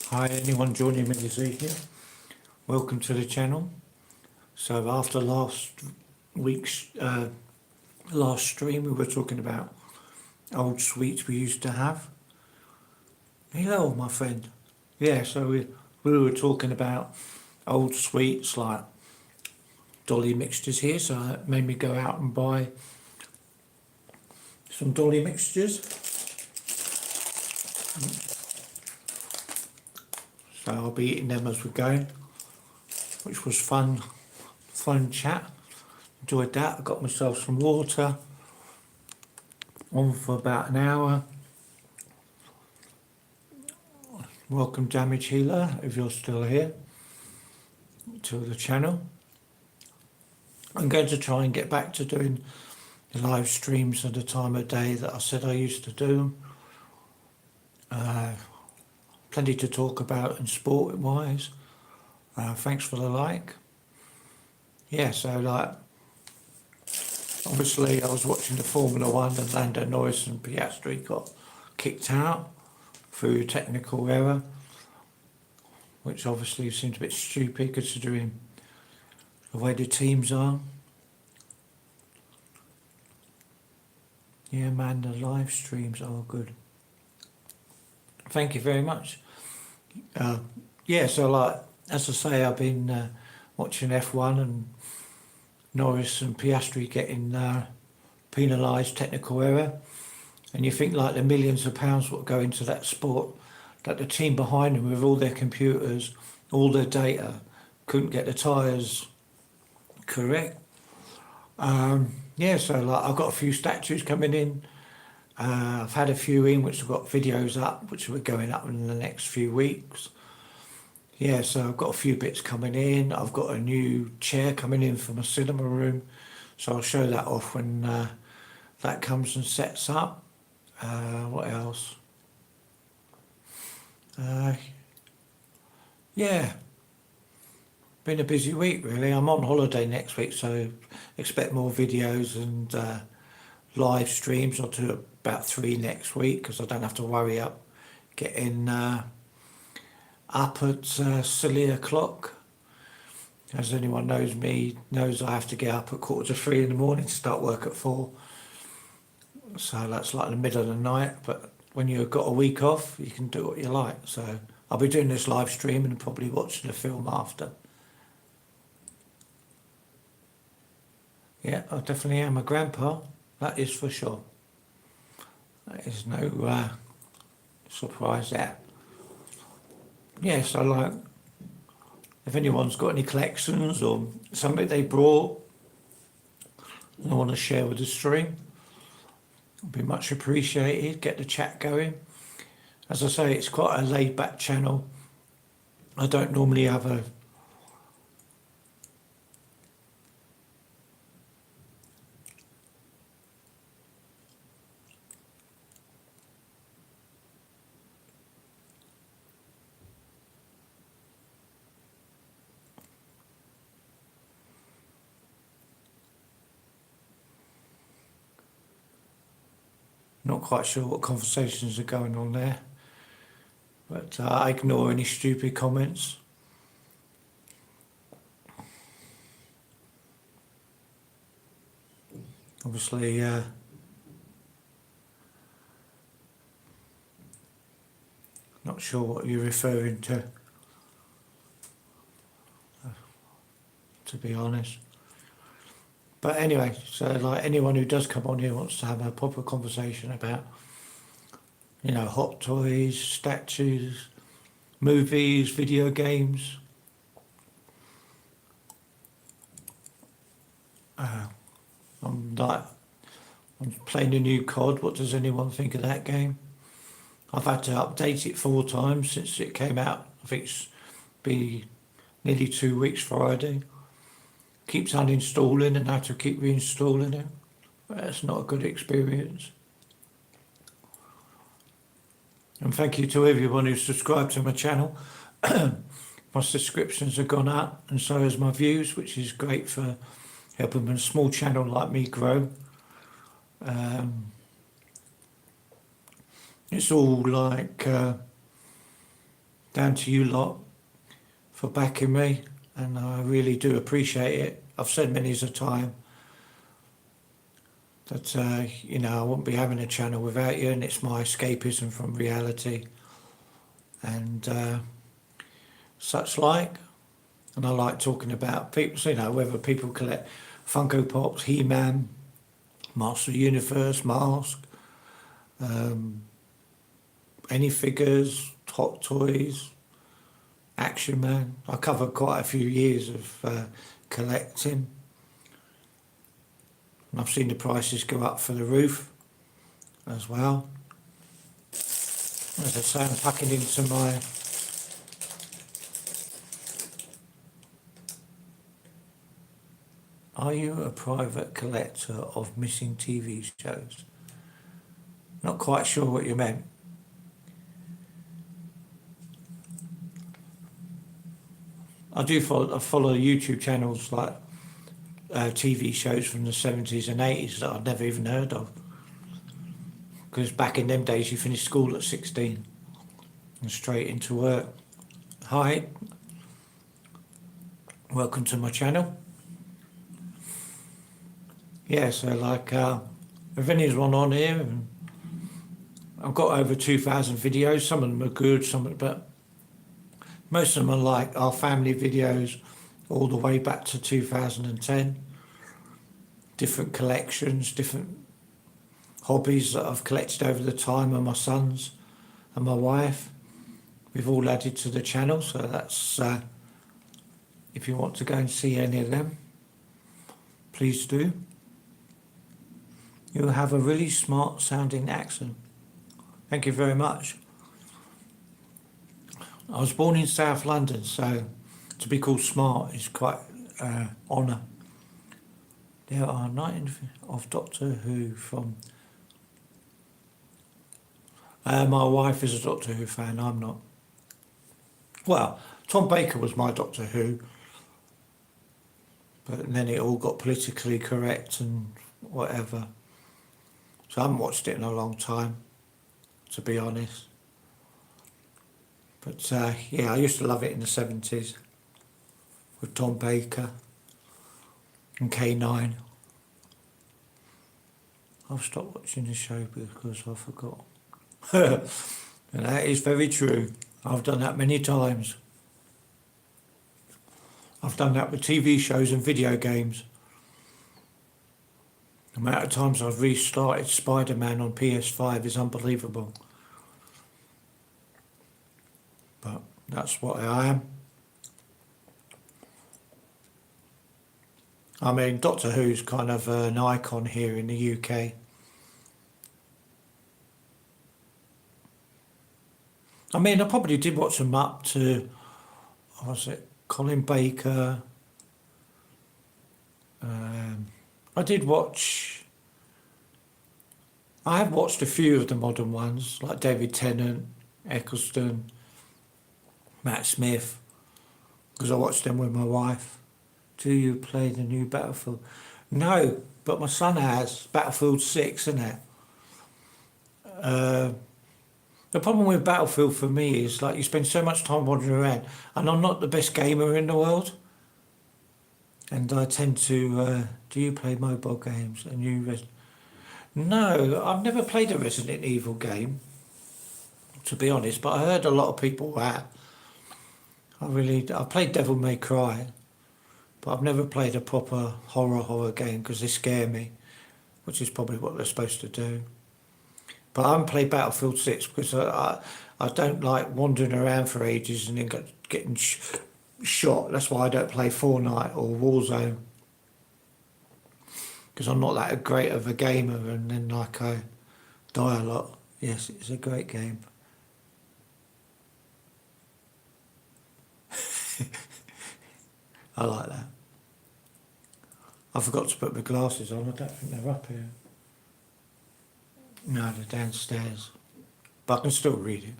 Hi, anyone joining me this evening? Welcome to the channel. So after last week's last stream, we were talking about old sweets we used to have. Hello, my friend. Yeah, so we were talking about old sweets like dolly mixtures here, so that made me go out and buy some dolly mixtures. So I'll be eating them as we go, which was fun chat. Enjoyed that. I got myself some water on for about an hour. Welcome, Damage Healer, if you're still here to the channel. I'm going to try and get back to doing the live streams at the time of day that I said I used to do. Plenty to talk about and sport wise. Thanks for the like. Yeah, so like obviously I was watching the Formula 1 and Lando Norris and Piastri got kicked out through technical error, which obviously seems a bit stupid considering the way the teams are. Yeah man, the live streams are good. Thank you very much. Yeah, so like, as I say, I've been watching F1 and Norris and Piastri getting penalised technical error. And you think like the millions of pounds what go into that sport, that the team behind them with all their computers, all their data, couldn't get the tyres correct. Yeah, so like I've got a few statues coming in. I've had a few in which I've got videos up, which will be going up in the next few weeks. Yeah, so I've got a few bits coming in. I've got a new chair coming in for my cinema room, so I'll show that off when that comes and sets up. What else? Yeah, been a busy week really. I'm on holiday next week, so expect more videos and live streams. I'll do about 3 next week because I don't have to worry up getting up at silly o'clock. As anyone knows me, knows I have to get up at 2:45 in the morning to start work at 4. So that's like the middle of the night, but when you've got a week off, you can do what you like. So I'll be doing this live stream and probably watching the film after. Yeah, I definitely am a grandpa, that is for sure. That is no surprise there. Yes, I like, if anyone's got any collections or something they brought and I want to share with the stream, it'll be much appreciated. Get the chat going. As I say, it's quite a laid back channel. I don't normally have a not quite sure what conversations are going on there, but I ignore any stupid comments. Obviously, not sure what you're referring to be honest. But anyway, so like anyone who does come on here wants to have a proper conversation about, you know, hot toys, statues, movies, video games. I'm playing a new COD. What does anyone think of that game? I've had to update it 4 times since it came out. I think it's been nearly 2 weeks Friday. Keeps uninstalling and have to keep reinstalling it. That's not a good experience. And thank you to everyone who's subscribed to my channel. My subscriptions have gone up and so has my views, which is great for helping a small channel like me grow. It's all like down to you lot for backing me, and I really do appreciate it. I've said many a time that you know, I wouldn't be having a channel without you, and it's my escapism from reality and such like. And I like talking about people, you know, whether people collect Funko Pops, He-Man, Master of the Universe, Mask, any figures, Hot Toys, Action Man. I covered quite a few years of collecting. And I've seen the prices go up for the roof as well. As I say, I'm tucking into my Are you a private collector of missing TV shows? Not quite sure what you meant. I do follow YouTube channels like TV shows from the 70s and 80s that I'd never even heard of. Because back in them days you finished school at 16 and straight into work. Hi, welcome to my channel. Yeah, so like if anyone on here, and I've got over 2,000 videos. Some of them are good, but most of them are like our family videos all the way back to 2010. Different collections, different hobbies that I've collected over the time, and my sons and my wife. We've all added to the channel, so that's if you want to go and see any of them, please do. You have a really smart sounding accent. Thank you very much. I was born in South London, so to be called smart is quite honour. There are 19 of Doctor Who from... my wife is a Doctor Who fan, I'm not. Well, Tom Baker was my Doctor Who, but then it all got politically correct and whatever. So I haven't watched it in a long time, to be honest. But yeah, I used to love it in the 70s with Tom Baker and K9. I've stopped watching the show because I forgot. And that is very true. I've done that many times. I've done that with TV shows and video games. The amount of times I've restarted Spider-Man on PS5 is unbelievable. But that's what I am. I mean, Doctor Who's kind of an icon here in the UK. I mean, I probably did watch them up to, what was it, Colin Baker. I did watch, I have watched a few of the modern ones, like David Tennant, Eccleston, Matt Smith, because I watched them with my wife. Do you play the new Battlefield? No, but my son has Battlefield 6, isn't it? The problem with Battlefield for me is like you spend so much time wandering around, and I'm not the best gamer in the world. And I tend to, do you play mobile games? No, I've never played a Resident Evil game, to be honest, but I heard a lot of people that. I played Devil May Cry, but I've never played a proper horror game because they scare me, which is probably what they're supposed to do. But I haven't played Battlefield 6 because I don't like wandering around for ages and then getting shot. That's why I don't play Fortnite or Warzone, because I'm not that great of a gamer, and then like I die a lot. Yes, it's a great game. I like that. I forgot to put my glasses on. I don't think they're up here. No, they're downstairs. But I can still read it.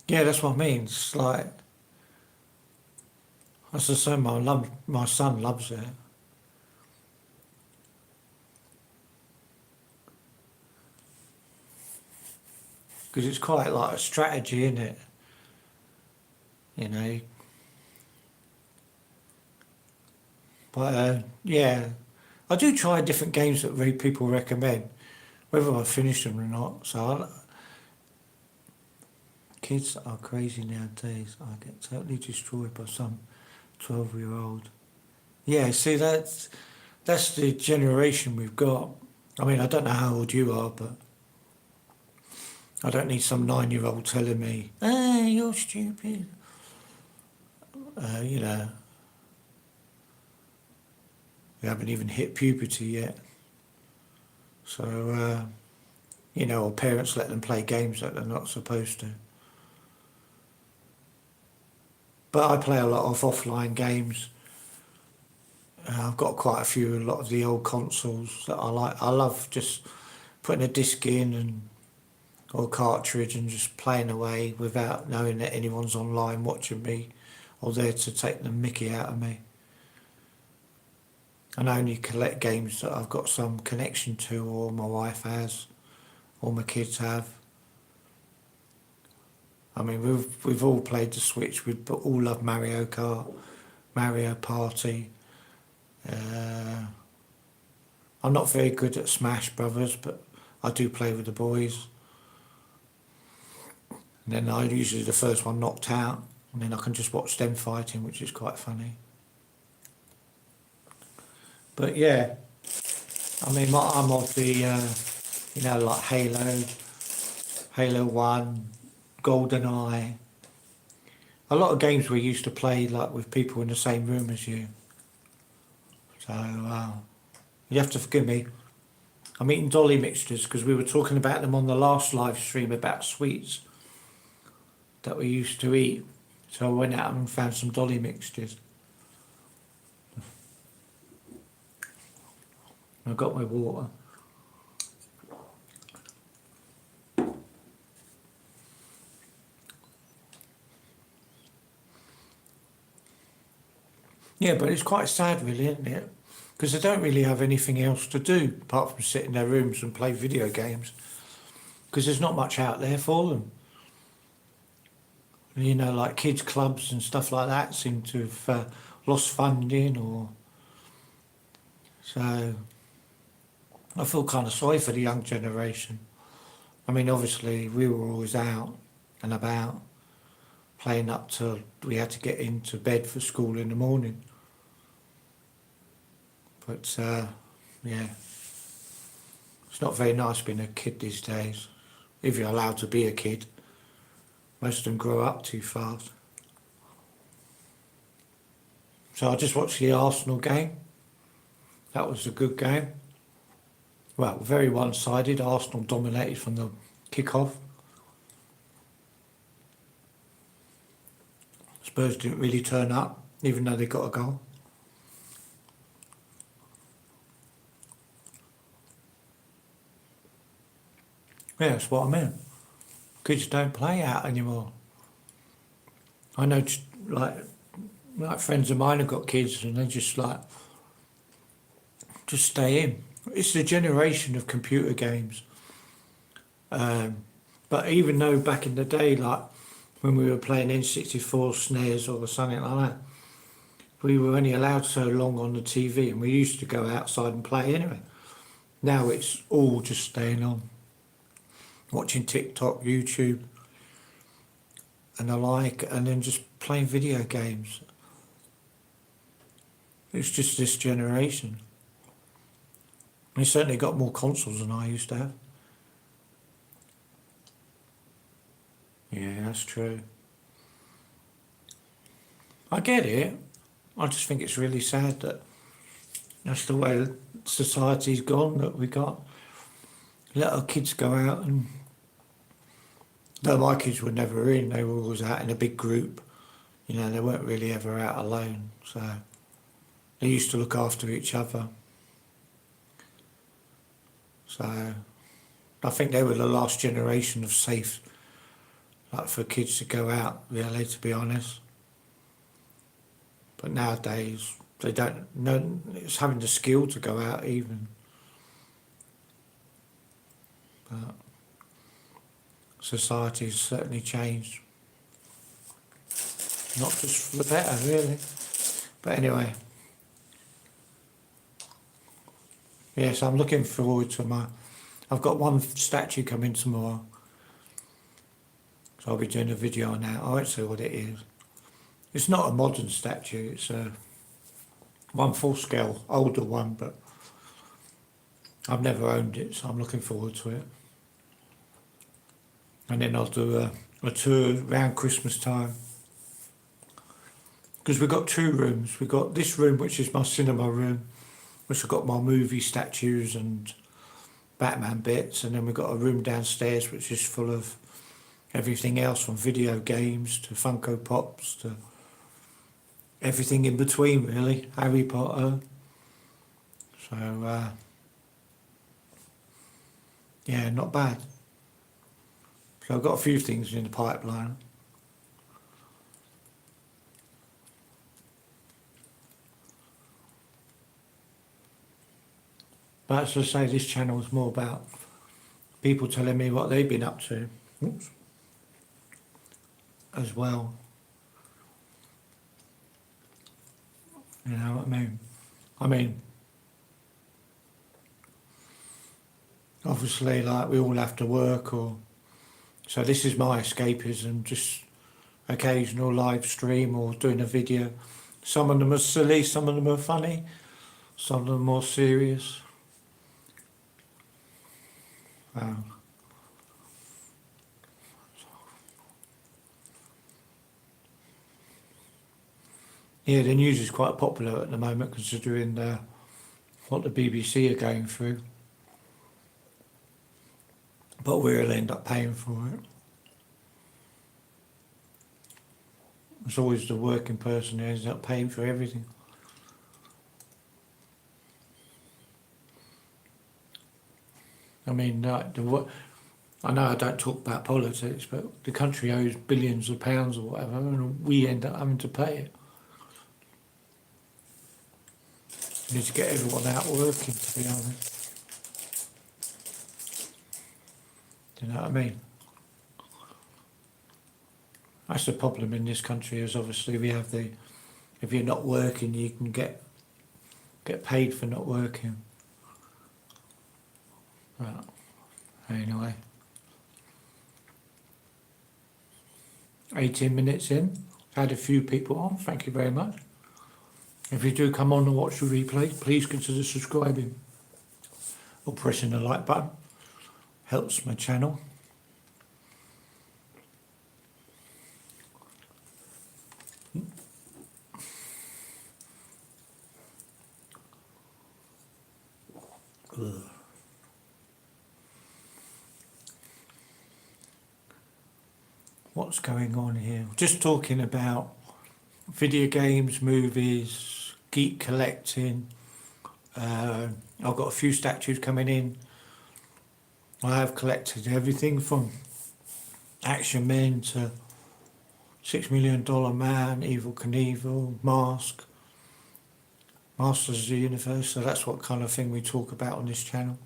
Yeah, that's what I mean. It's like, as I say, my son loves it. because it's quite like a strategy, isn't it? You know. But yeah, I do try different games that people recommend, whether I finish them or not. So kids are crazy nowadays. I get totally destroyed by some 12-year-old. Yeah, see that's the generation we've got. I mean, I don't know how old you are, but I don't need some 9-year-old telling me, "Ah, you're stupid." You know, you haven't even hit puberty yet. So, you know, or parents let them play games that they're not supposed to. But I play a lot of offline games. I've got quite a lot of the old consoles that I like. I love just putting a disc in or a cartridge and just playing away without knowing that anyone's online watching me or there to take the mickey out of me. And I only collect games that I've got some connection to, or my wife has, or my kids have. I mean, we've all played the Switch. We all love Mario Kart, Mario Party. I'm not very good at Smash Brothers, but I do play with the boys. And then I usually the first one knocked out, and then I can just watch them fighting, which is quite funny. But yeah, I mean, I'm of the, you know, like Halo 1, GoldenEye. A lot of games we used to play like with people in the same room as you. So you have to forgive me. I'm eating dolly mixtures because we were talking about them on the last live stream about sweets that we used to eat. So I went out and found some dolly mixtures. I got my water. Yeah, but it's quite sad really, isn't it? Because they don't really have anything else to do apart from sit in their rooms and play video games. Because there's not much out there for them. You know, like kids clubs and stuff like that seem to have lost funding, or so I feel kind of sorry for the young generation. I mean, obviously we were always out and about playing up till we had to get into bed for school in the morning. But yeah, it's not very nice being a kid these days, if you're allowed to be a kid. Most of them grow up too fast. So I just watched the Arsenal game. That was a good game. Well, very one-sided. Arsenal dominated from the kick-off. Spurs didn't really turn up, even though they got a goal. Yeah, that's what I mean. Kids don't play out anymore. I know, like friends of mine have got kids, and they just stay in. It's the generation of computer games. But even though back in the day, like when we were playing N64 snares or something like that, we were only allowed so long on the TV, and we used to go outside and play anyway. Now it's all just staying on, watching TikTok, YouTube, and the like, and then just playing video games. It's just this generation. They certainly got more consoles than I used to have. Yeah, that's true. I get it. I just think it's really sad that that's the way society's gone, that we got let our kids go out, and though my kids were never in, they were always out in a big group. You know, they weren't really ever out alone, so they used to look after each other. So I think they were the last generation of safe, like for kids to go out, really, to be honest. But nowadays, they don't know, it's having the skill to go out even. But society's certainly changed. Not just for the better, really. But anyway, yes, I'm looking forward to I've got one statue coming tomorrow, so I'll be doing a video on that. I won't say what it is. It's not a modern statue, it's one full scale, older one, but I've never owned it, so I'm looking forward to it. And then I'll do a tour around Christmas time. Because we've got two rooms. We've got this room, which is my cinema room, which I've got my movie statues and Batman bits, and then we've got a room downstairs which is full of everything else, from video games to Funko Pops to everything in between, really. Harry Potter. So, yeah, not bad. So I've got a few things in the pipeline. But as I say, this channel is more about people telling me what they've been up to. Oops. As well. You know what I mean? I mean, obviously, like, we all have to work, so this is my escapism, just occasional live stream or doing a video. Some of them are silly, some of them are funny, some of them are more serious. Yeah, the news is quite popular at the moment, considering what the BBC are going through. But we'll end up paying for it. It's always the working person who ends up paying for everything. I mean, I know I don't talk about politics, but the country owes billions of pounds or whatever, and we end up having to pay it. We need to get everyone out working, to be honest. Do you know what I mean? That's the problem in this country, is obviously we have if you're not working, you can get paid for not working. But anyway, 18 minutes in, had a few people on, thank you very much. If you do come on and watch the replay, please consider subscribing or pressing the like button. Helps my channel. Ugh. What's going on here? Just talking about video games, movies, geek collecting. I've got a few statues coming in. I have collected everything from Action Men to $6 Million Man, Evil Knievel, Mask, Masters of the Universe. So that's what kind of thing we talk about on this channel.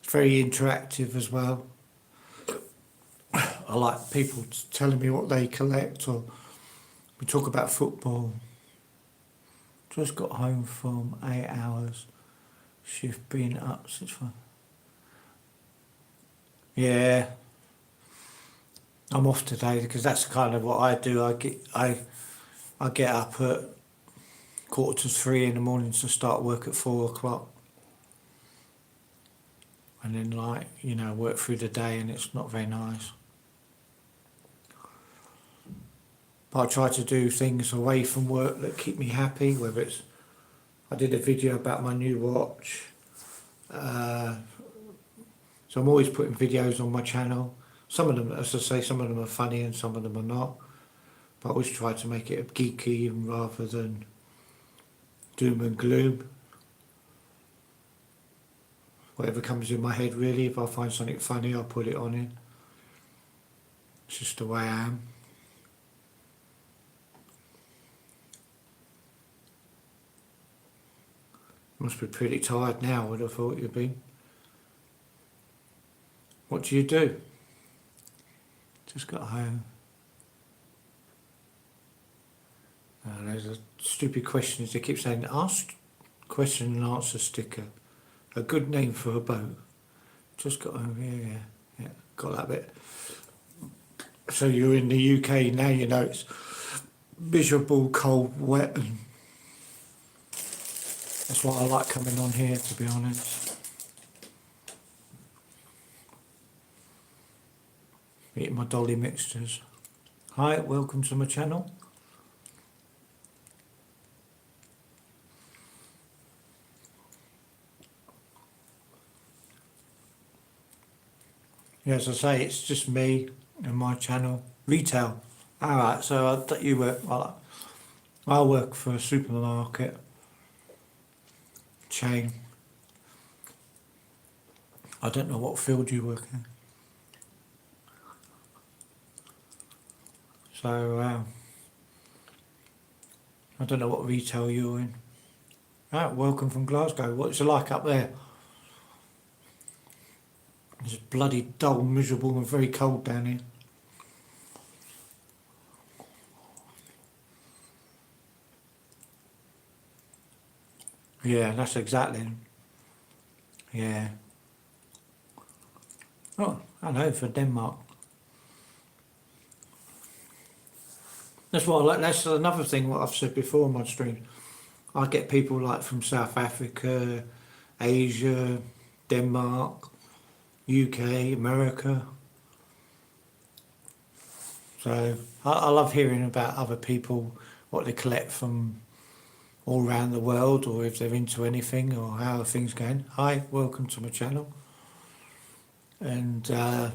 It's very interactive as well. I like people telling me what they collect, or we talk about football. Just got home from 8 hours. Shift been up since 5. Yeah, I'm off today because that's kind of what I do. I get up at 2:45 in the morning to start work at 4 o'clock, and then, like, you know, work through the day, and it's not very nice. But I try to do things away from work that keep me happy, whether it's, I did a video about my new watch. So I'm always putting videos on my channel. Some of them, as I say, some of them are funny and some of them are not. But I always try to make it geeky rather than doom and gloom. Whatever comes in my head, really. If I find something funny, I'll put it on it. It's just the way I am. Must be pretty tired now, I would have thought you'd been. What do you do? Just got home. There's a stupid question. They keep saying, ask question and answer sticker. A good name for a boat. Just got home. Yeah, got that bit. So you're in the UK now, you know it's miserable, cold, wet, and that's why I like coming on here, to be honest. Eating my dolly mixtures. Hi, welcome to my channel. Yeah, as I say, it's just me and my channel. Retail. Alright, so you work, well, I work for a supermarket chain. I don't know what field you work in. So, I don't know what retail you're in. Right, welcome from Glasgow. What's it like up there? It's bloody dull, miserable and very cold down here. Yeah, that's exactly. Yeah. Oh, I know, for Denmark. That's what I like. That's another thing what I've said before on my stream. I get people like from South Africa, Asia, Denmark, UK, America. So I love hearing about other people, what they collect from all around the world, or if they're into anything, or how are things going. Hi, welcome to my channel. And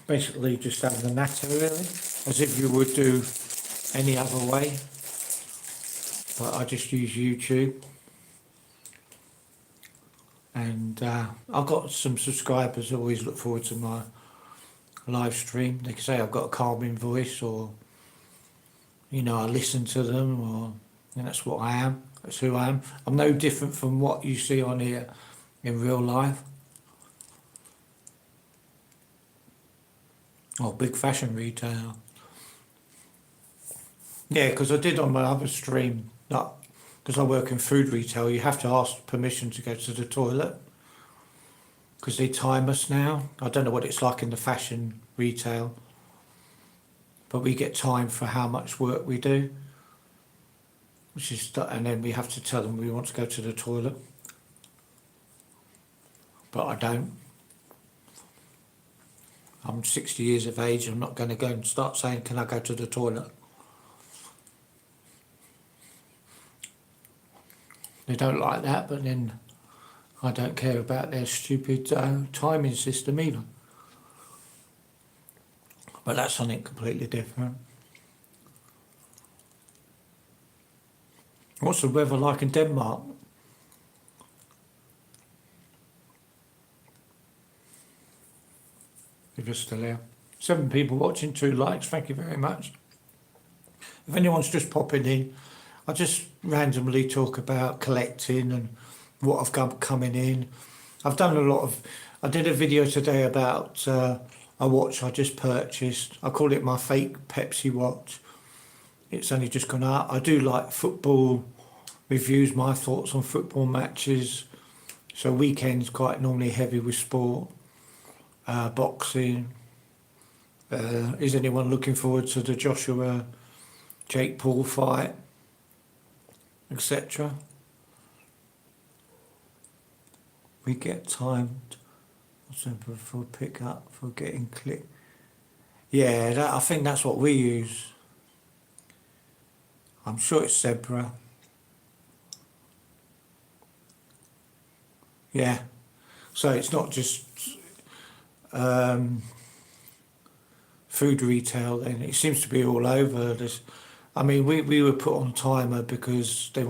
basically just having a natter really, as if you would do any other way. But I just use YouTube. And I've got some subscribers who always look forward to my live stream. They can say I've got a calming voice, or, you know, I listen to them, or, and that's what I am. That's who I am. I'm no different from what you see on here in real life. Oh, big fashion retail. Yeah, because I did on my other stream, because I work in food retail, you have to ask permission to go to the toilet, because they time us now. I don't know what it's like in the fashion retail, but we get time for how much work we do, which is, and then we have to tell them we want to go to the toilet, but I don't. I'm 60 years of age. I'm not going to go and start saying, can I go to the toilet? They don't like that, but then I don't care about their stupid timing system either. But that's something completely different. What's the weather like in Denmark? If you're still here. 7 people watching, 2 likes, thank you very much. If anyone's just popping in, I just randomly talk about collecting and what I've got coming in. I've done a lot of, I did a video today about a watch I just purchased. I call it my fake Pepsi watch. It's only just gone out. I do like football reviews, my thoughts on football matches. So weekends quite normally heavy with sport. Boxing. Is anyone looking forward to the Joshua Jake Paul fight, etc.? We get timed for pick up for getting click. Yeah, I think that's what we use. I'm sure it's Zebra. Yeah, so it's not just food retail, then it seems to be all over this. I mean, we were put on timer because they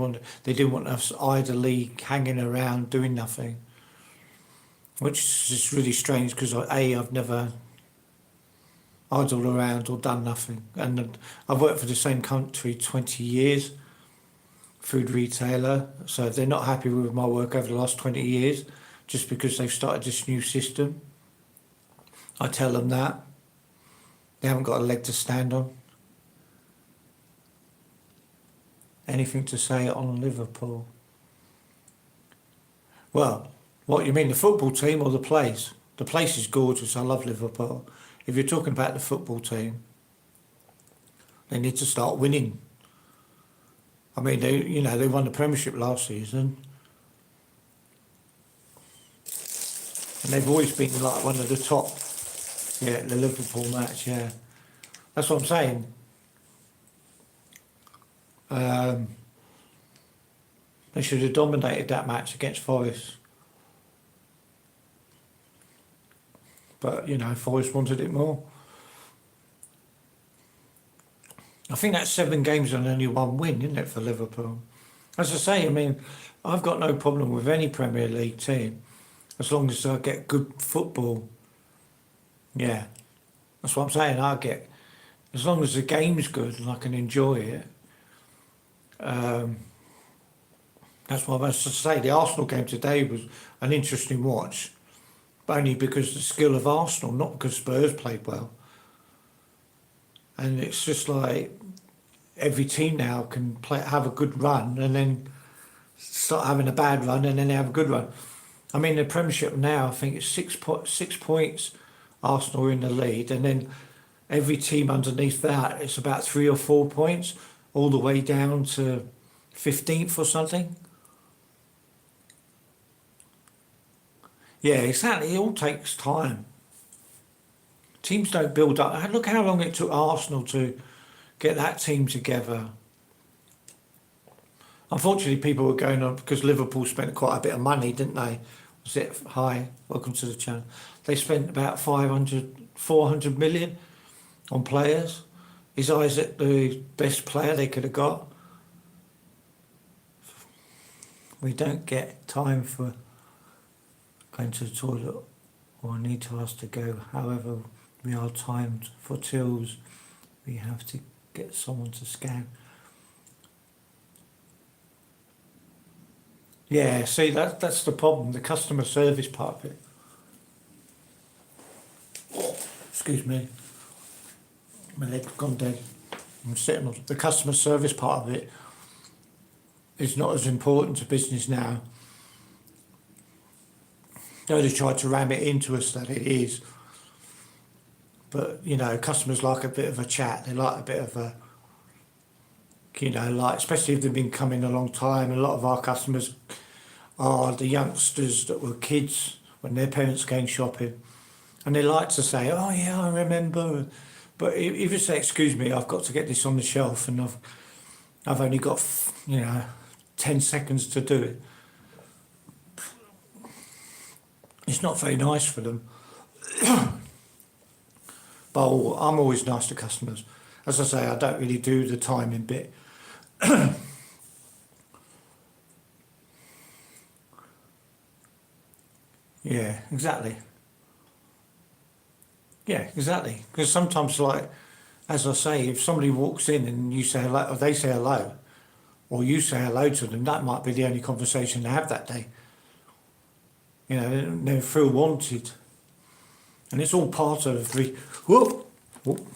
didn't want us idly hanging around doing nothing, which is just really strange because I've never idled around or done nothing, and I've worked for the same country 20 years, food retailer. So if they're not happy with my work over the last 20 years, just because they've started this new system, I tell them that. They haven't got a leg to stand on. Anything to say on Liverpool? Well, what you mean, the football team or the place? The place is gorgeous. I love Liverpool. If you're talking about the football team, they need to start winning. I mean, they won the Premiership last season, and they've always been like one of the top. Yeah, the Liverpool match. Yeah, that's what I'm saying. They should have dominated that match against Forest. But, Forest wanted it more. I think that's 7 games and only 1 win, isn't it, for Liverpool? As I say, I mean, I've got no problem with any Premier League team as long as I get good football. Yeah, that's what I'm saying. As long as the game's good and I can enjoy it. That's what I was to say. The Arsenal game today was an interesting watch, but only because of the skill of Arsenal, not because Spurs played well. And it's just like every team now can have a good run and then start having a bad run and then they have a good run. I mean, the Premiership now, I think it's 6 points, Arsenal are in the lead, and then every team underneath that, it's about 3 or 4 points, all the way down to 15th or something. Yeah, exactly. It all takes time. Teams don't build up. Look how long it took Arsenal to get that team together. Unfortunately, people were going on because Liverpool spent quite a bit of money, didn't they? Was it high? Welcome to the channel. They spent about 400 million on players. Is Isaac the best player they could have got? We don't get time for going to the toilet or need to ask to go. However, we are timed for tills. We have to get someone to scan. Yeah, see, that's the problem, the customer service part of it. Excuse me. My leg's gone dead. I'm sitting on the customer service part of it is not as important to business now. Though they tried to ram it into us that it is. But, customers like a bit of a chat. They like a bit of a, especially if they've been coming a long time. A lot of our customers are the youngsters that were kids when their parents came shopping. And they like to say, oh yeah, I remember. But if you say, excuse me, I've got to get this on the shelf and I've only got, 10 seconds to do it. It's not very nice for them. But I'm always nice to customers. As I say, I don't really do the timing bit. Yeah, exactly. Yeah, exactly. Because sometimes, as I say, if somebody walks in and you say hello, or they say hello, or you say hello to them, that might be the only conversation they have that day. They feel wanted. And it's all part of the... Whoop, whoop.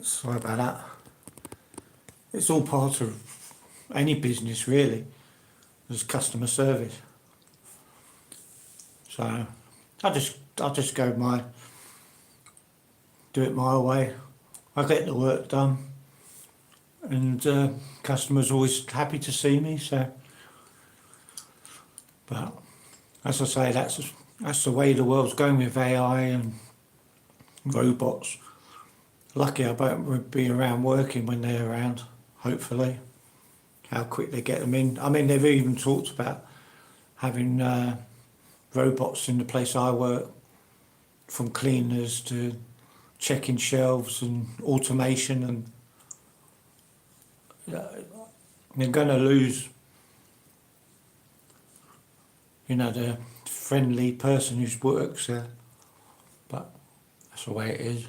Sorry about that. It's all part of any business, really. There's customer service. So I just do it my way. I get the work done, and customers always happy to see me. So, but as I say, that's the way the world's going with AI and robots. Lucky I won't be around working when they're around. Hopefully, how quick they get them in. I mean, they've even talked about having robots in the place I work, from cleaners to checking shelves and automation, and they're going to lose, the friendly person who works there. But that's the way it is.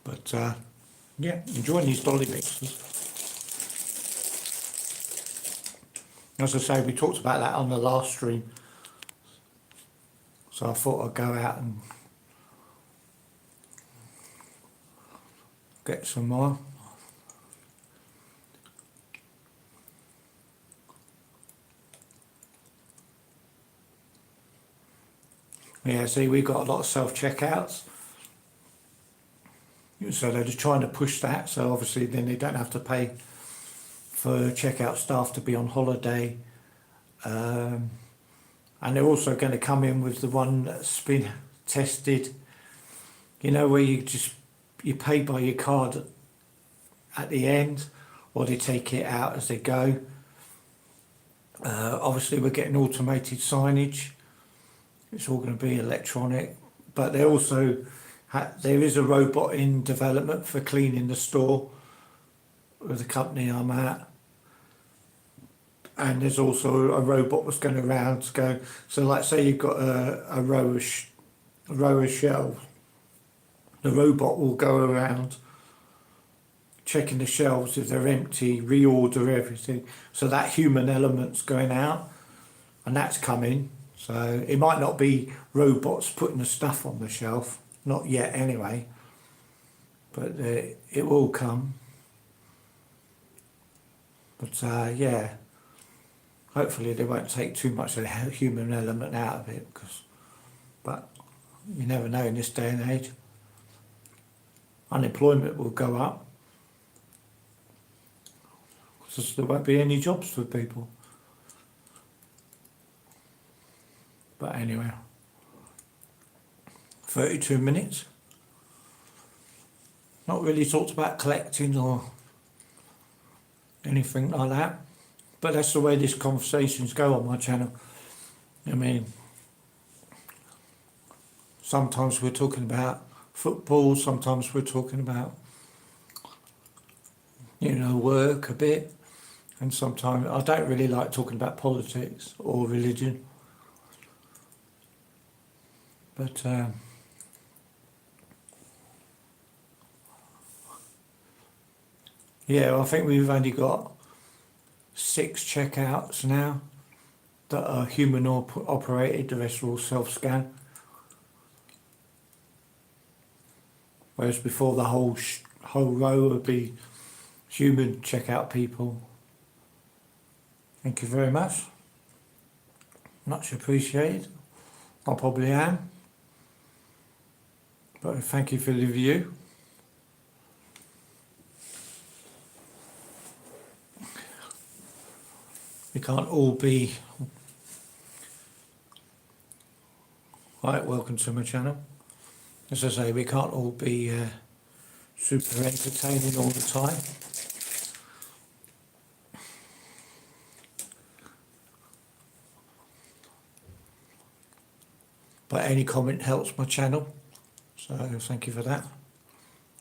But yeah, enjoying these dolly mixes. As I say, we talked about that on the last stream, so I thought I'd go out and get some more. Yeah, see, we've got a lot of self-checkouts, so they're just trying to push that, so obviously then they don't have to pay for checkout staff to be on holiday. And they're also going to come in with the one that's been tested, you know, where you pay by your card at the end, or they take it out as they go. Obviously we're getting automated signage, it's all going to be electronic, but they also there is a robot in development for cleaning the store with the company I'm at. And there's also a robot that's going around to go, so like say you've got a row of shelves, the robot will go around checking the shelves if they're empty, reorder everything, so that human element's going out, and that's coming. So it might not be robots putting the stuff on the shelf, not yet anyway, but it will come. But yeah, hopefully they won't take too much of the human element out of it, but you never know in this day and age. Unemployment will go up because there won't be any jobs for people. But anyway, 32 minutes. Not really talked about collecting or anything like that, but that's the way these conversations go on my channel. I mean, sometimes we're talking about football, sometimes we're talking about, you know, work a bit, and sometimes I don't really like talking about politics or religion. But yeah, I think we've only got 6 checkouts now that are human operated, the rest are all self-scan. Whereas before the whole row would be human checkout people. Thank you very much. Much appreciated. I probably am. But thank you for the review. We can't all be... Right, welcome to my channel. As I say, we can't all be super entertaining all the time. But any comment helps my channel, so thank you for that.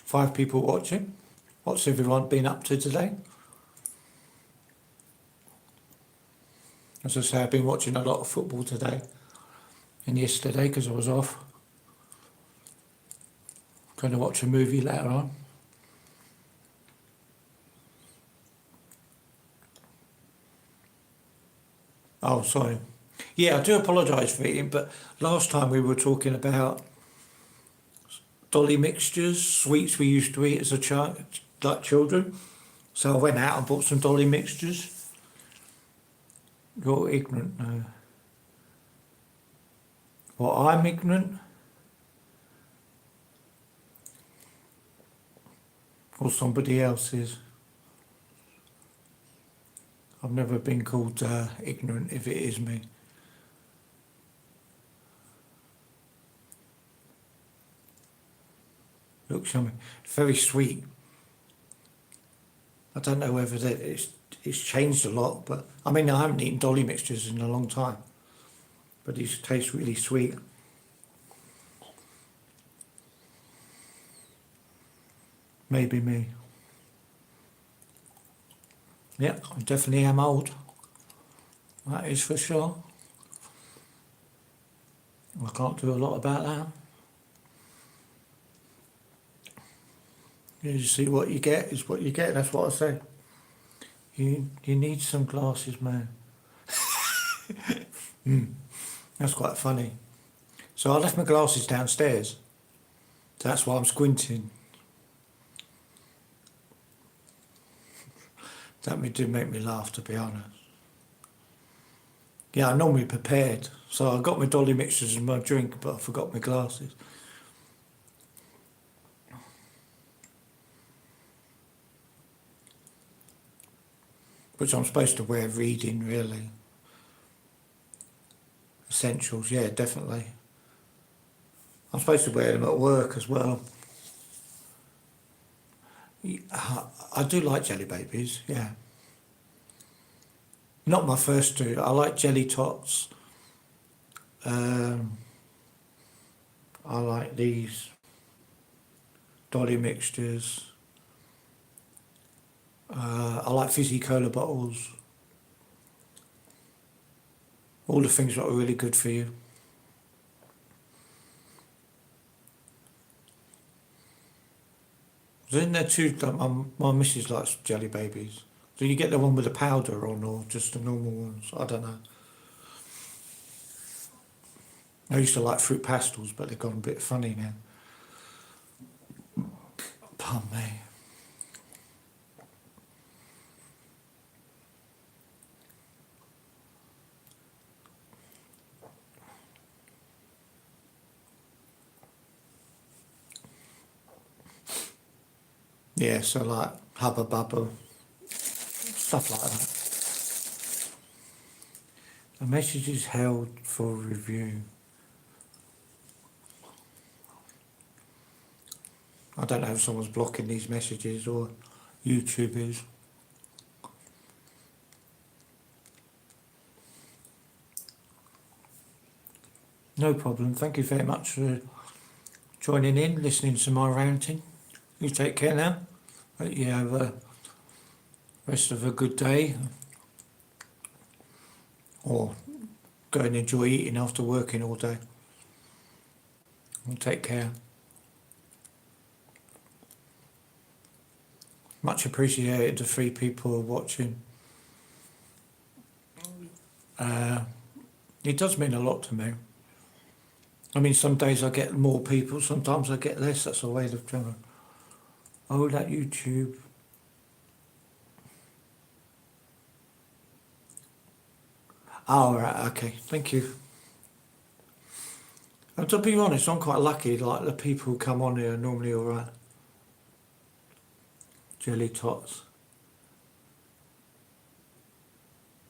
5 people watching. What's everyone been up to today? As I say, I've been watching a lot of football today and yesterday because I was off. Going to watch a movie later on. Oh, sorry. Yeah, I do apologise for eating, but last time we were talking about dolly mixtures, sweets we used to eat as a child, like children. So I went out and bought some dolly mixtures. You're ignorant, no. Well, I'm ignorant. Or somebody else is. I've never been called ignorant if it is me. Looks yummy. Very sweet. I don't know whether it's changed a lot, but I mean, I haven't eaten dolly mixtures in a long time, but these taste really sweet. Maybe me. Yeah, I definitely am old. That is for sure. I can't do a lot about that. You see, what you get is what you get. That's what I say. You need some glasses, man. That's quite funny. So I left my glasses downstairs. That's why I'm squinting. That did make me laugh, to be honest. Yeah, I'm normally prepared. So I got my dolly mixtures and my drink, but I forgot my glasses. Which I'm supposed to wear reading, really. Essentials, yeah, definitely. I'm supposed to wear them at work as well. I do like jelly babies, yeah. Not my first two. I like jelly tots. I like these dolly mixtures. I like fizzy cola bottles. All the things that are really good for you. Isn't there two? My missus likes jelly babies. Do you get the one with the powder on or just the normal ones? I don't know. I used to like fruit pastels, but they've gone a bit funny now. Pardon me. Yeah, so like Hubba Bubba, stuff like that. The message is held for review. I don't know if someone's blocking these messages or YouTube is. No problem. Thank you very much for joining in, listening to my ranting. You take care now. Hope you have a rest of a good day. Or go and enjoy eating after working all day. And take care. Much appreciated the 3 people watching. It does mean a lot to me. I mean, some days I get more people, sometimes I get less. That's the way of trying. Oh, that YouTube. Oh, right, okay. Thank you. And to be honest, I'm quite lucky. Like, the people who come on here are normally all right. Jelly tots.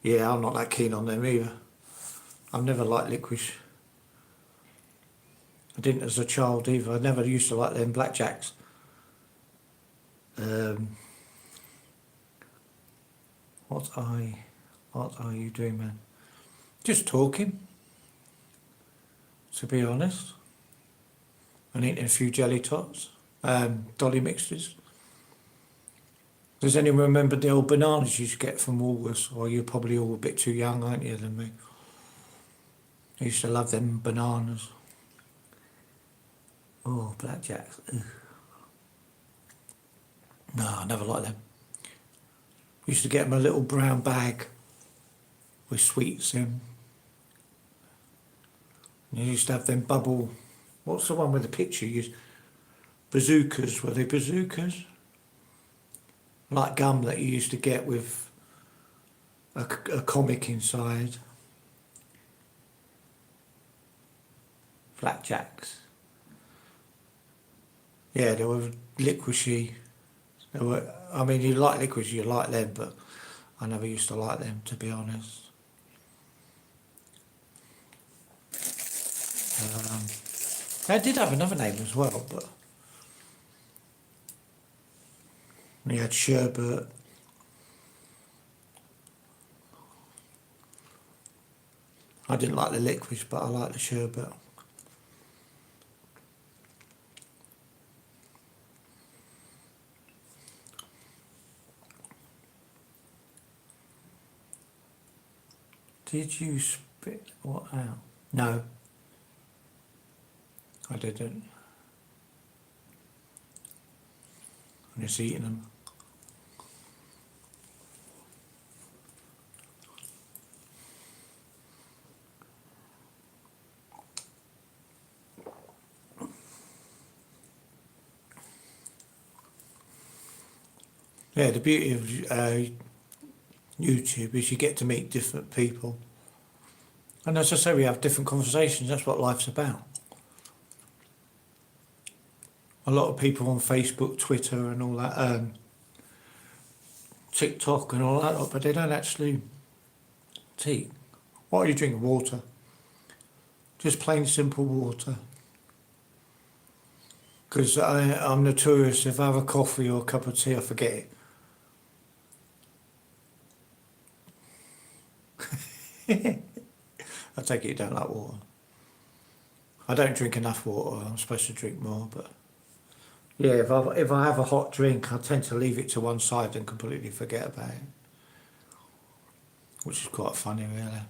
Yeah, I'm not that keen on them either. I've never liked licorice. I didn't as a child either. I never used to like them blackjacks. What are you doing, man? Just talking, to be honest. And eating a few jelly tots, dolly mixtures. Does anyone remember the old bananas you used to get from Woolworths? Or you're probably all a bit too young, aren't you, than me? I used to love them bananas. Oh, blackjacks. Ugh. No, I never liked them. Used to get them a little brown bag with sweets in. And you used to have them bubble. What's the one with the picture? Bazookas. Were they bazookas? Like gum that you used to get with a comic inside. Blackjacks. Yeah, they were liquishy. They were. I mean, you like licorice, you like them, but I never used to like them, to be honest. They did have another name as well, but you had sherbet. I didn't like the licorice, but I like the sherbet. Did you spit what out? No, I didn't. I'm just eating them. Yeah, the beauty of YouTube is you get to meet different people. And as I say, we have different conversations. That's what life's about. A lot of people on Facebook, Twitter and all that, TikTok and all that, but they don't actually tea. What are you drinking? Water. Just plain simple water. Because I'm notorious, if I have a coffee or a cup of tea, I forget it. I take it you don't like water. I don't drink enough water. I'm supposed to drink more, but yeah, if I have a hot drink, I tend to leave it to one side and completely forget about it, which is quite funny, really.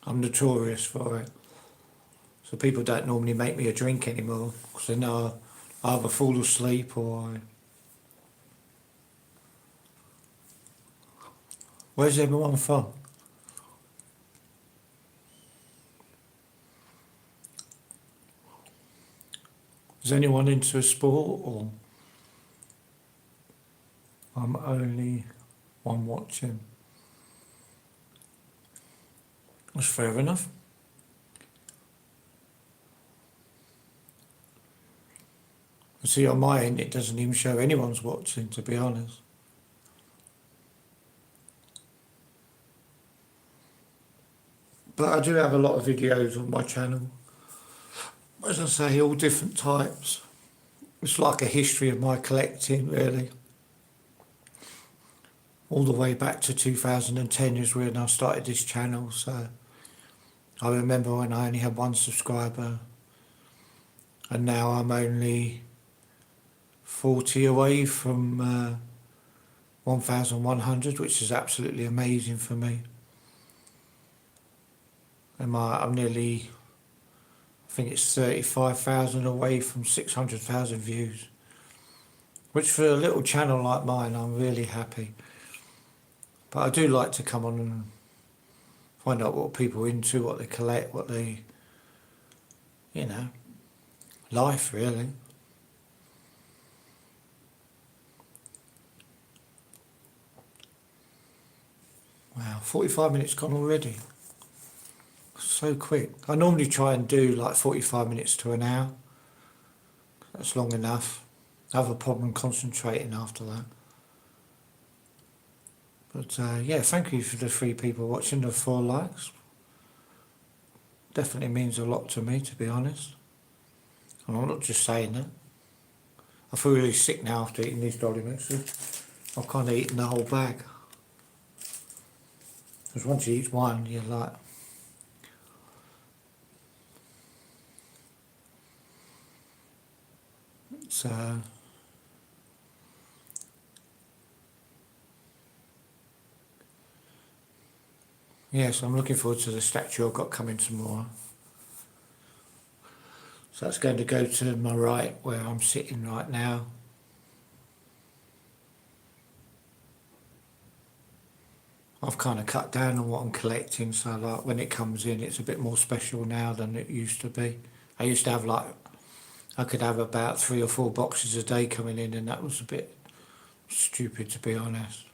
I'm notorious for it. So people don't normally make me a drink anymore because they know I either fall asleep or Where's everyone from? Is anyone into a sport, or I'm only one watching? That's fair enough. See, on my end, it doesn't even show anyone's watching, to be honest. But I do have a lot of videos on my channel. As I say, all different types. It's like a history of my collecting, really. All the way back to 2010 is when I started this channel, so I remember when I only had one subscriber, and now I'm only 40 away from 1,100, which is absolutely amazing for me. And I'm nearly, I think it's 35,000 away from 600,000 views, which for a little channel like mine, I'm really happy. But I do like to come on and find out what people are into, what they collect, what they, you know, life really. Wow, 45 minutes gone already. So quick. I normally try and do like 45 minutes to an hour. That's long enough. I have a problem concentrating after that. But yeah, thank you for the 3 people watching, the 4 likes. Definitely means a lot to me, to be honest. And I'm not just saying that. I feel really sick now after eating these dolly mixes. I've kind of eaten the whole bag. Because once you eat one, you're like... So... Yes, I'm looking forward to the statue I've got coming tomorrow. So that's going to go to my right, where I'm sitting right now. I've kind of cut down on what I'm collecting, so like when it comes in, it's a bit more special now than it used to be. I used to have like, I could have about 3 or 4 boxes a day coming in, and that was a bit stupid, to be honest.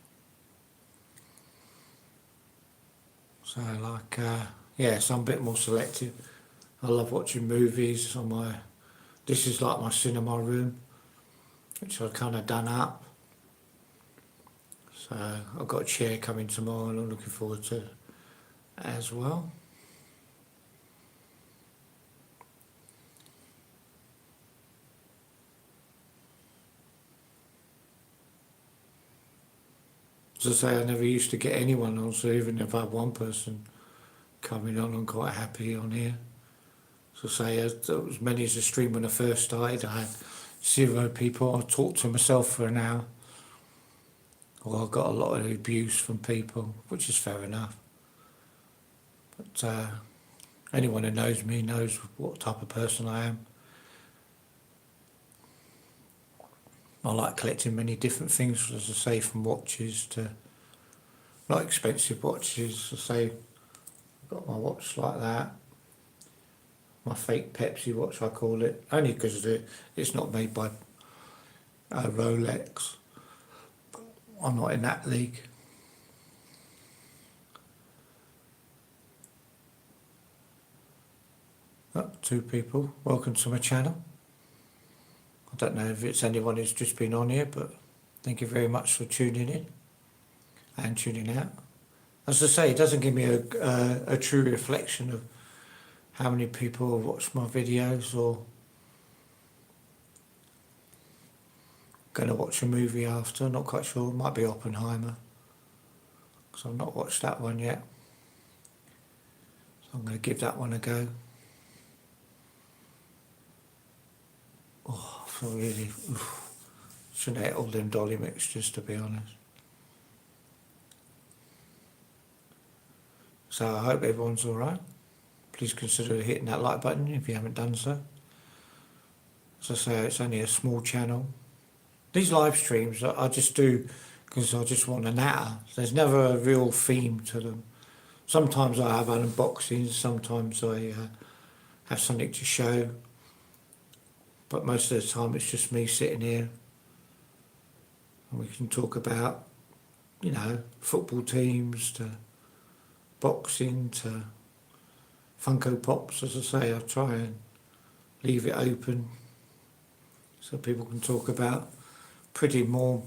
So like, yeah, so I'm a bit more selective. I love watching movies on my, this is like my cinema room, which I've kind of done up. So I've got a chair coming tomorrow and I'm looking forward to it as well. As I say, I never used to get anyone on, so even if I had one person coming on, I'm quite happy on here. So say, as many as a stream when I first started, I had 0 people. I talked to myself for an hour. Well, I got a lot of abuse from people, which is fair enough. But anyone who knows me knows what type of person I am. I like collecting many different things, as I say, from watches to not expensive watches. As I say, I've got my watch like that. My fake Pepsi watch, I call it, only because it's not made by Rolex. I'm not in that league. Oh, 2 people. Welcome to my channel. I don't know if it's anyone who's just been on here, but thank you very much for tuning in and tuning out. As I say, it doesn't give me a true reflection of how many people have watched my videos or going to watch a movie after. Not quite sure. It might be Oppenheimer, because I've not watched that one yet. So I'm going to give that one a go. Oh, I feel really... shouldn't have ate all them dolly mixtures, to be honest. So I hope everyone's alright. Please consider hitting that like button if you haven't done so. As I say, it's only a small channel. These live streams I just do because I just want a natter. There's never a real theme to them. Sometimes I have unboxings, sometimes I have something to show. But most of the time it's just me sitting here and we can talk about, you know, football teams to boxing to Funko Pops. As I say, I try and leave it open so people can talk about pretty more,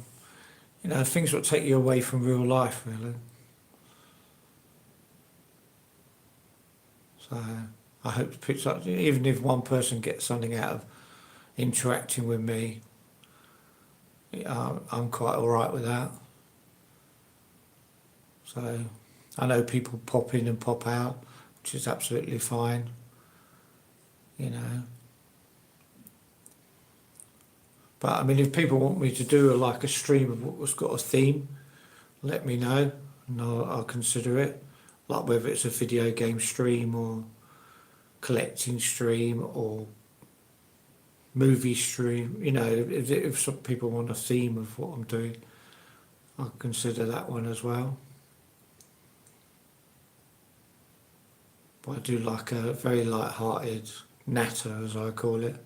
you know, things that take you away from real life, really. So I hope it picks up, even if one person gets something out of interacting with me, I'm quite alright with that. So I know people pop in and pop out, which is absolutely fine, you know. But I mean, if people want me to do like a stream of what's got a theme, let me know and I'll consider it. Like whether it's a video game stream or collecting stream or movie stream, you know, if some people want a theme of what I'm doing, I'll consider that one as well. But I do like a very light-hearted natter, as I call it.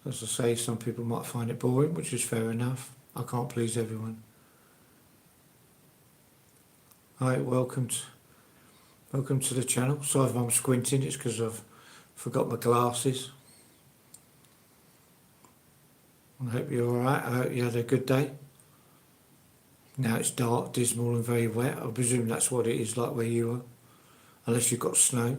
As I say, some people might find it boring, which is fair enough. I can't please everyone. Alright, welcome to the channel. Sorry if I'm squinting, it's because I've forgot my glasses. I hope you're alright. I hope you had a good day. Now it's dark, dismal and very wet. I presume that's what it is like where you are, unless you've got snow.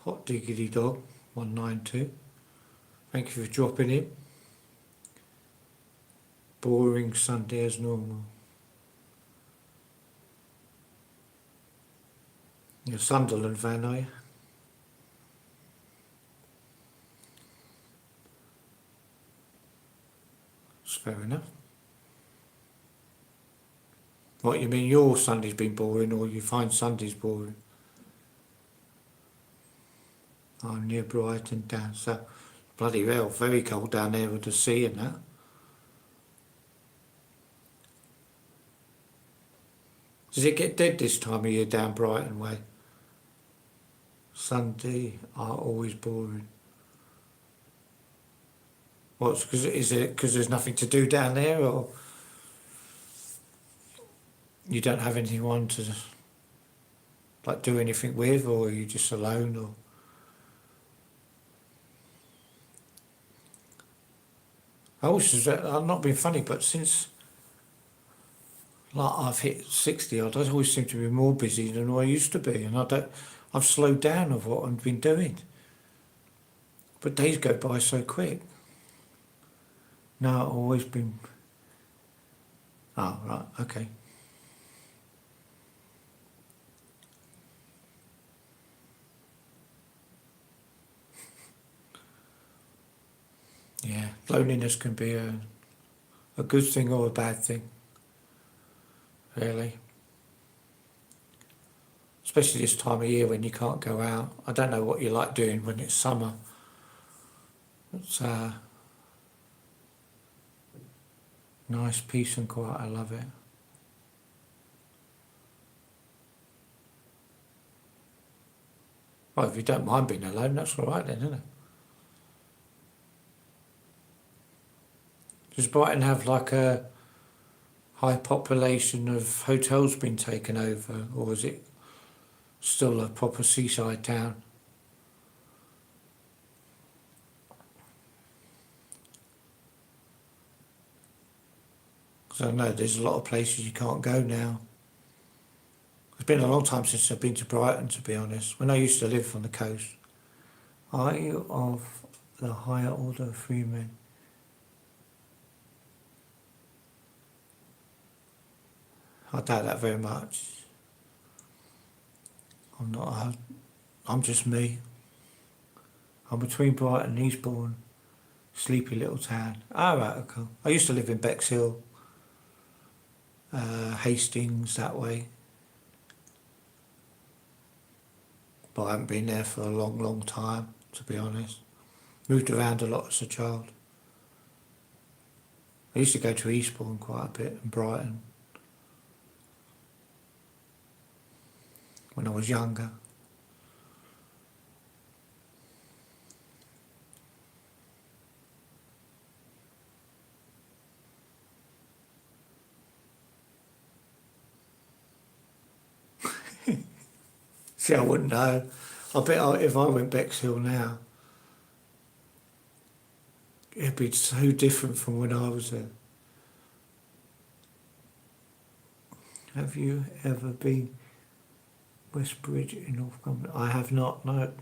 Hot Diggity Dog 192. Thank you for dropping in. Boring Sunday as normal. You're a Sunderland fan, are you? That's fair enough. What, you mean your Sunday's been boring or you find Sundays boring? I'm near Brighton down south. Bloody hell, very cold down there with the sea and that. Does it get dead this time of year down Brighton way? Sunday are always boring. What's because is it because there's nothing to do down there, or you don't have anyone to like do anything with, or are you just alone, or? I'm not being funny, but since like I've hit 60 odd, I always seem to be more busy than I used to be, and I've slowed down of what I've been doing. But days go by so quick. No, I've always been. Oh, right, okay. Yeah, loneliness can be a good thing or a bad thing, really. Especially this time of year when you can't go out. I don't know what you like doing when it's summer. It's nice, peace and quiet, I love it. Well, if you don't mind being alone, that's all right then, isn't it? Does Brighton have like a high population of hotels been taken over, or is it still a proper seaside town? Because I know there's a lot of places you can't go now. It's been a long time since I've been to Brighton, to be honest. When I used to live on the coast. Are you of the higher order of freemen? I doubt that very much. I'm not. I'm just me. I'm between Brighton and Eastbourne. Sleepy little town. Ah, right, okay. I used to live in Bexhill, Hastings, that way. But I haven't been there for a long, long time, to be honest. Moved around a lot as a child. I used to go to Eastbourne quite a bit and Brighton when I was younger. See, I wouldn't know. I bet if I went Bexhill now, it'd be so different from when I was there. Have you ever been Westbridge in Northumberland? I have not, no.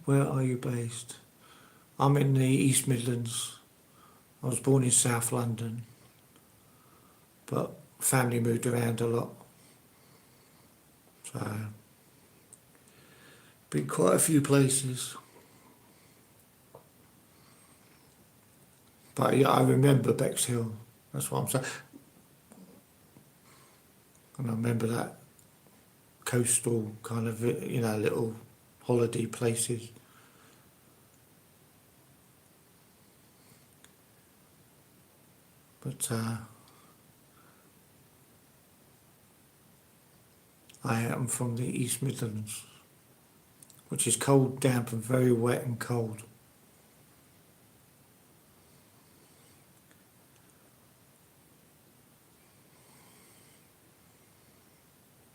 Where are you based? I'm in the East Midlands. I was born in South London, but family moved around a lot. So, been quite a few places. But yeah, I remember Bexhill. That's what I'm saying. And I remember that coastal kind of, little holiday places. But I am from the East Midlands, which is cold, damp and very wet and cold.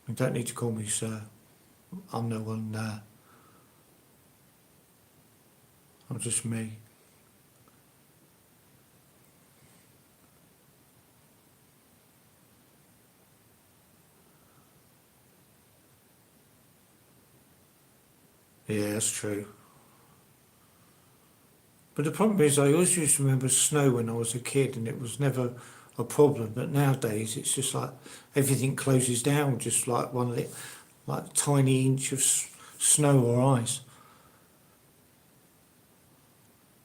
You don't need to call me sir. I'm no one there. I'm just me. Yeah, that's true. But the problem is, I always used to remember snow when I was a kid, and it was never a problem. But nowadays, it's just like everything closes down, just like like tiny inch of snow or ice.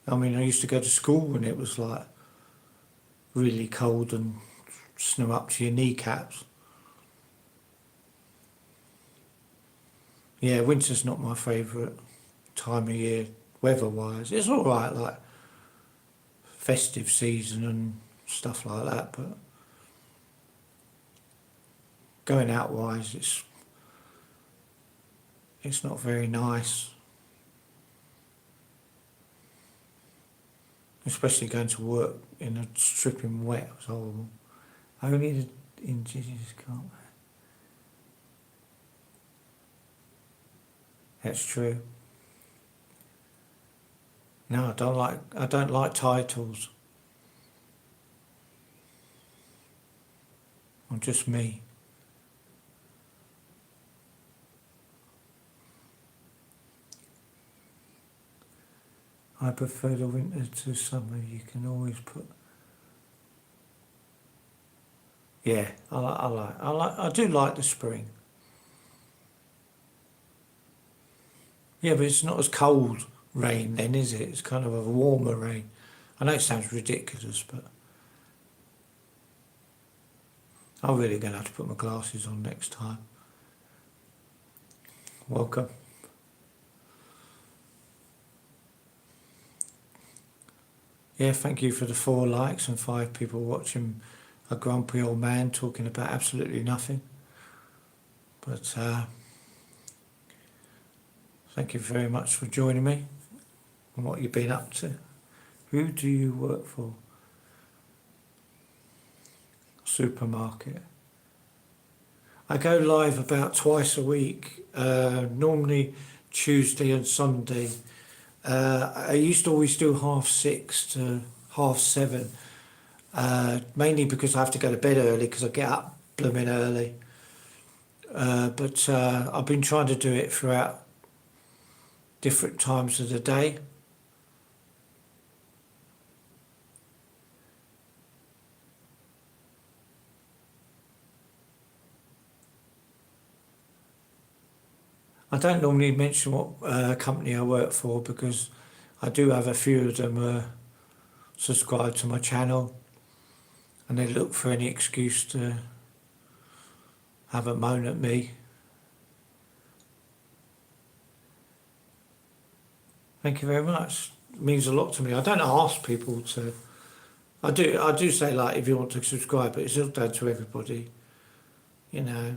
I mean, I used to go to school when it was like really cold and snow up to your kneecaps. Yeah, winter's not my favourite time of year, weather-wise. It's all right, like festive season and stuff like that, but going out-wise, it's not very nice, especially going to work in a stripping wet. It was horrible. Only the indigenous can't. That's true. No, I don't like titles. I'm just me. I prefer the winter to summer. You can always put. Yeah, I do like the spring. Yeah, but it's not as cold rain then, is it? It's kind of a warmer rain. I know it sounds ridiculous, but I'm really going to have to put my glasses on next time. Welcome. Yeah, thank you for the 4 likes and 5 people watching a grumpy old man talking about absolutely nothing. But thank you very much for joining me and what you've been up to. Who do you work for? Supermarket. I go live about twice a week, normally Tuesday and Sunday. I used to always do 6:30 to 7:30, mainly because I have to go to bed early because I get up blooming early. But I've been trying to do it throughout different times of the day. I don't normally mention what company I work for because I do have a few of them subscribe to my channel and they look for any excuse to have a moan at me. Thank you very much. It means a lot to me. I don't ask people to. I do say, like, if you want to subscribe, but it's all down to everybody, you know.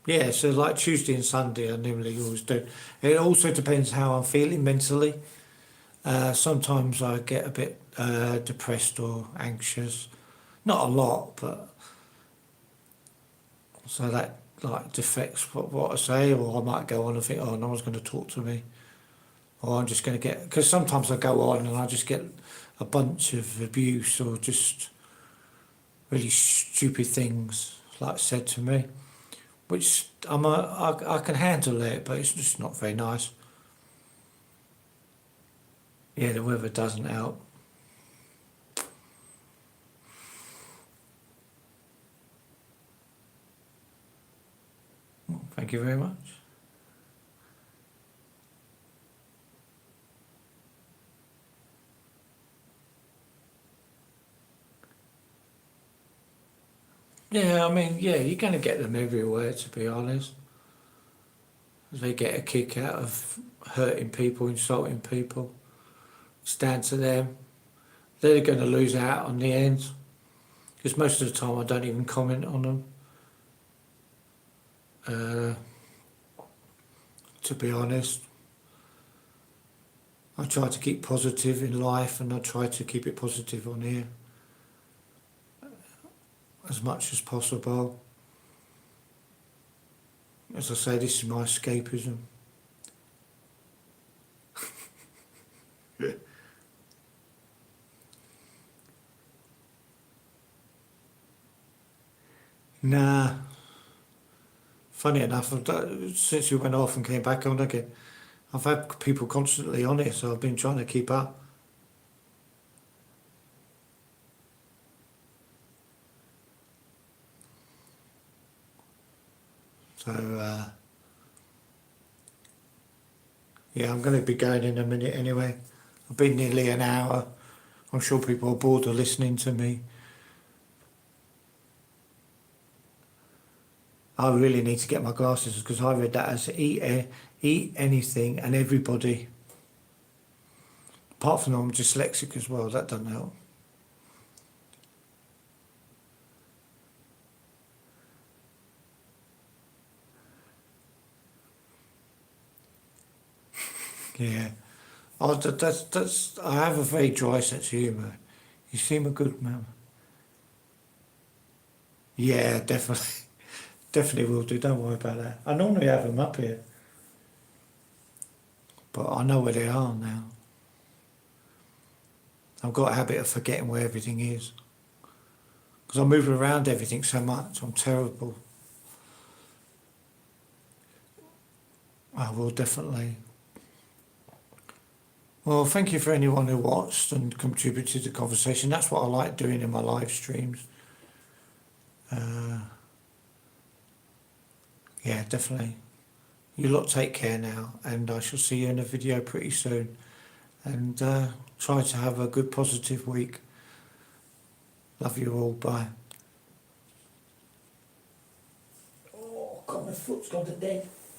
Yeah, so like Tuesday and Sunday I normally always do. It also depends how I'm feeling mentally. Sometimes I get a bit depressed or anxious. Not a lot, but so that like defects what I say, or I might go on and think, oh, no one's going to talk to me. Or I'm just going to get, because sometimes I go on and I just get a bunch of abuse or just really stupid things like said to me, which I can handle it, but it's just not very nice. Yeah, the weather doesn't help. Well, thank you very much. Yeah, I mean, yeah, you're going to get them everywhere, to be honest. They get a kick out of hurting people, insulting people. It's down to them. They're going to lose out on the end. Because most of the time I don't even comment on them. To be honest. I try to keep positive in life and I try to keep it positive on here. As much as possible. As I say, this is my escapism. Nah. Funny enough, since we went off and came back on again, I've had people constantly on it, so I've been trying to keep up. So, yeah, I'm going to be going in a minute anyway. I've been nearly an hour. I'm sure people are bored of listening to me. I really need to get my glasses because I read that as eat anything and everybody. Apart from I'm dyslexic as well, that doesn't help. Yeah. Oh, that's. I have a very dry sense of humour. You seem a good man. Yeah, definitely. Definitely will do, don't worry about that. I normally have them up here. But I know where they are now. I've got a habit of forgetting where everything is. Because I'm moving around everything so much, I'm terrible. I will definitely. Well, thank you for anyone who watched and contributed to the conversation. That's what I like doing in my live streams. Yeah, definitely. You lot take care now, and I shall see you in a video pretty soon. And try to have a good positive week. Love you all, bye. Oh, God, my foot's gone to dead.